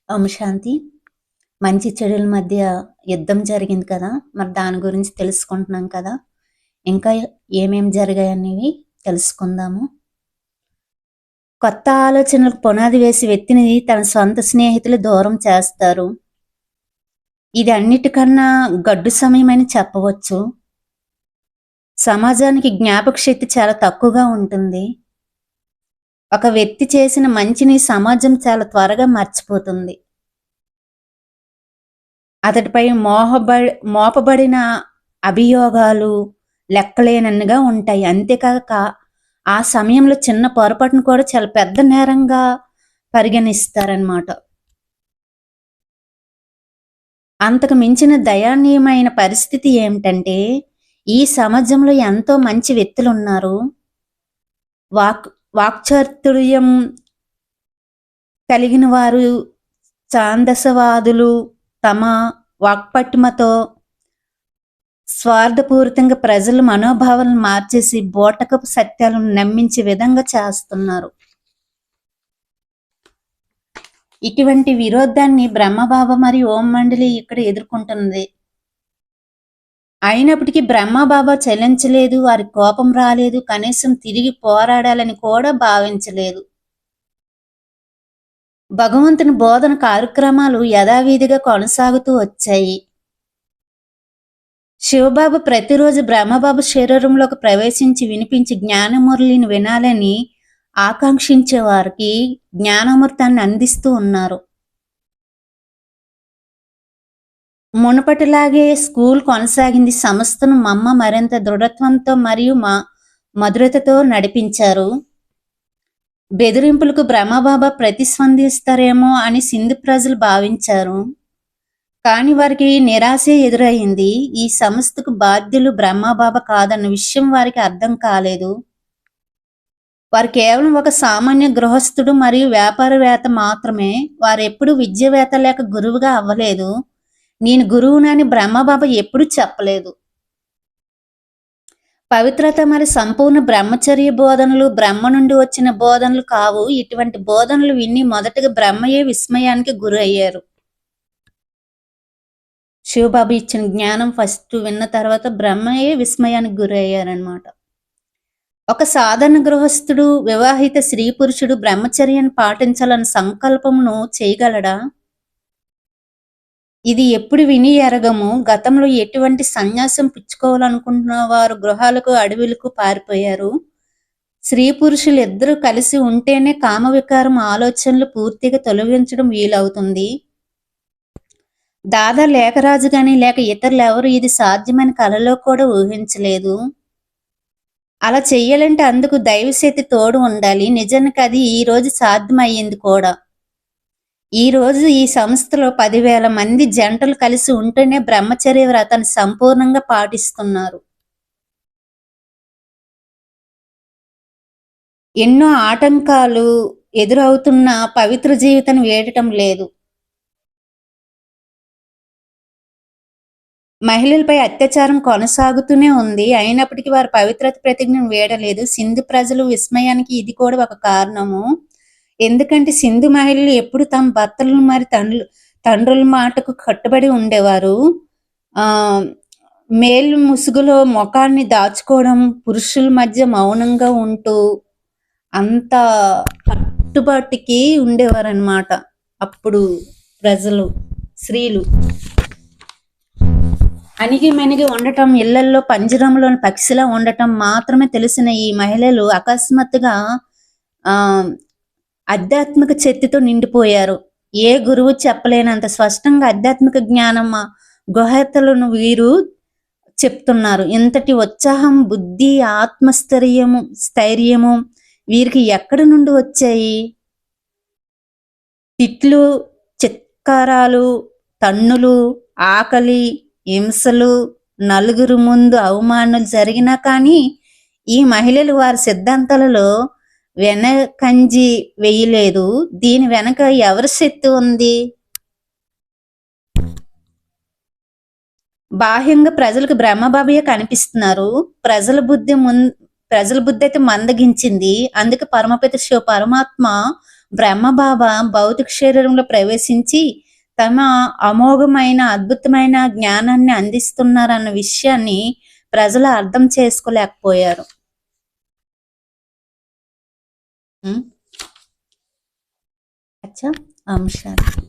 ఓం శాంతి. మంచి చెడుల మధ్య యుద్ధం జరిగింది కదా! మరి దాని గురించి తెలుసుకుంటున్నాం కదా! ఇంకా ఏమేం జరిగాయనేవి తెలుసుకుందాము. కొత్త ఆలోచనలకు పునాది వేసి వ్యక్తిని తన సొంత స్నేహితులు దూరం చేస్తారు. ఇది అన్నిటికన్నా గడ్డు సమయమని చెప్పవచ్చు. సమాజానికి జ్ఞాపక శక్తి చాలా తక్కువగా ఉంటుంది. ఒక వ్యక్తి చేసిన మంచిని సమాజం చాలా త్వరగా మర్చిపోతుంది. అతడిపై మోపబడిన అభియోగాలు లెక్కలేనన్నిగా ఉంటాయి. అంతేకాక ఆ సమయంలో చిన్న పొరపాటును కూడా చాలా పెద్ద నేరంగా పరిగణిస్తారనమాట. అంతకు మించిన దయానీయమైన పరిస్థితి ఏమిటంటే, ఈ సమాజంలో ఎంతో మంచి వ్యక్తులు ఉన్నారు. వాక్చాతుర్యం కలిగిన వారు, ఛాందసవాదులు తమ వాక్పటిమతో స్వార్థపూరితంగా ప్రజల మనోభావాలను మార్చేసి బోటకపు సత్యాలను నమ్మించే విధంగా చేస్తున్నారు. ఇటువంటి విరోధాన్ని బ్రహ్మబాబా మరియు ఓం మండలి ఇక్కడ ఎదుర్కొంటున్నది. అయినప్పటికీ బ్రహ్మబాబా చలించలేదు, వారి కోపం రాలేదు, కనీసం తిరిగి పోరాడాలని కూడా భావించలేదు. భగవంతుని బోధన కార్యక్రమాలు యథావిధిగా కొనసాగుతూ వచ్చాయి. శివబాబు ప్రతిరోజు బ్రహ్మబాబు శరీరంలోకి ప్రవేశించి వినిపించి జ్ఞానమురళిని వినాలని ఆకాంక్షించే వారికి జ్ఞానామృతాన్ని అందిస్తూ ఉన్నారు. మునుపటిలాగే స్కూల్ కొనసాగింది. సంస్థను మరింత దృఢత్వంతో మరియు మధురతతో నడిపించారు. బెదిరింపులకు బ్రహ్మబాబా ప్రతిస్పందిస్తారేమో అని సింధు ప్రజలు భావించారు. కానీ వారికి నిరాశే ఎదురయ్యింది. ఈ సంస్థకు బాధ్యులు బ్రహ్మబాబా కాదన్న విషయం వారికి అర్థం కాలేదు. వారు కేవలం ఒక సామాన్య గృహస్థుడు మరియు వ్యాపారవేత్త మాత్రమే. వారెప్పుడు విద్యావేత్త లేక గురువుగా అవ్వలేదు. నేను గురువునని బ్రహ్మబాబా ఎప్పుడు చెప్పలేదు. పవిత్రత మరి సంపూర్ణ బ్రహ్మచర్య బోధనలు బ్రహ్మ నుండి వచ్చిన బోధనలు కావు. ఇటువంటి బోధనలు విని మొదటగా బ్రహ్మయే విస్మయానికి గురి అయ్యారు. శివబాబు ఇచ్చిన జ్ఞానం ఫస్ట్ విన్న తర్వాత బ్రహ్మయే విస్మయానికి గురి అయ్యారనమాట. ఒక సాధారణ గృహస్థుడు, వివాహిత స్త్రీ పురుషుడు బ్రహ్మచర్యాన్ని పాటించాలన్న సంకల్పమును చేయగలడా? ఇది ఎప్పుడు విని ఎరగము. గతంలో ఎటువంటి సన్యాసం పుచ్చుకోవాలనుకుంటున్న వారు గృహాలకు, అడవులకు పారిపోయారు. స్త్రీ పురుషులు ఇద్దరు కలిసి ఉంటేనే కామవికారం ఆలోచనలు పూర్తిగా తొలగించడం వీలవుతుంది. దాదా లేఖరాజు గాని లేక ఇతరులు ఎవరు ఇది సాధ్యమైన కలలో కూడా ఊహించలేదు. అలా చెయ్యాలంటే అందుకు దైవశక్తి తోడు ఉండాలి. నిజానికి అది ఈ రోజు సాధ్యమయ్యింది కూడా. ఈ రోజు ఈ సంస్థలో 10,000 మంది జంటలు కలిసి ఉంటేనే బ్రహ్మచర్య వ్రతాన్ని సంపూర్ణంగా పాటిస్తున్నారు. ఎన్నో ఆటంకాలు ఎదురవుతున్న పవిత్ర జీవితాన్ని వేడటం లేదు. మహిళలపై అత్యాచారం కొనసాగుతూనే ఉంది. అయినప్పటికీ వారు పవిత్రత ప్రతిజ్ఞను వేడలేదు. సింధు ప్రజలు విస్మయానికి ఇది కూడా ఒక కారణము. ఎందుకంటే సింధు మహిళలు ఎప్పుడు తమ భర్తలను మరి తండ్రుల మాటకు కట్టుబడి ఉండేవారు. మేలు ముసుగులో ముఖాన్ని దాచుకోవడం, పురుషుల మధ్య మౌనంగా ఉంటూ అంత కట్టుబాటుకి ఉండేవారు అన్నమాట. అప్పుడు ప్రజలు, స్త్రీలు అణిగి మెనిగి ఉండటం, ఇళ్లల్లో పంజరంలోని పక్షిలా ఉండటం మాత్రమే తెలిసిన ఈ మహిళలు అకస్మాత్తుగా ఆధ్యాత్మిక శక్తితో నిండిపోయారు. ఏ గురువు చెప్పలేనంత స్పష్టంగా ఆధ్యాత్మిక జ్ఞానం గుహతలను వీరు చెప్తున్నారు. ఇంతటి ఉత్సాహం, బుద్ధి, స్థైర్యము వీరికి ఎక్కడి నుండి వచ్చాయి? తిట్లు, చిత్కారాలు, తన్నులు, ఆకలి, హింసలు, నలుగురు ముందు అవమానాలు జరిగినా కానీ ఈ మహిళలు వారి సిద్ధాంతాలలో వెనకంజి వేయలేదు. దీని వెనక ఎవరి శక్తి ఉంది? బాహ్యంగా ప్రజలకు బ్రహ్మబాబయ్య కనిపిస్తున్నారు. ప్రజల బుద్ధి అయితే మందగించింది. అందుకే పరమపిత శివ పరమాత్మ బ్రహ్మబాబా భౌతిక శరీరంలో ప్రవేశించి తమ అమోఘమైన అద్భుతమైన జ్ఞానాన్ని అందిస్తున్నారన్న విషయాన్ని ప్రజలు అర్థం చేసుకోలేకపోయారు. అచ్చా అంశాలు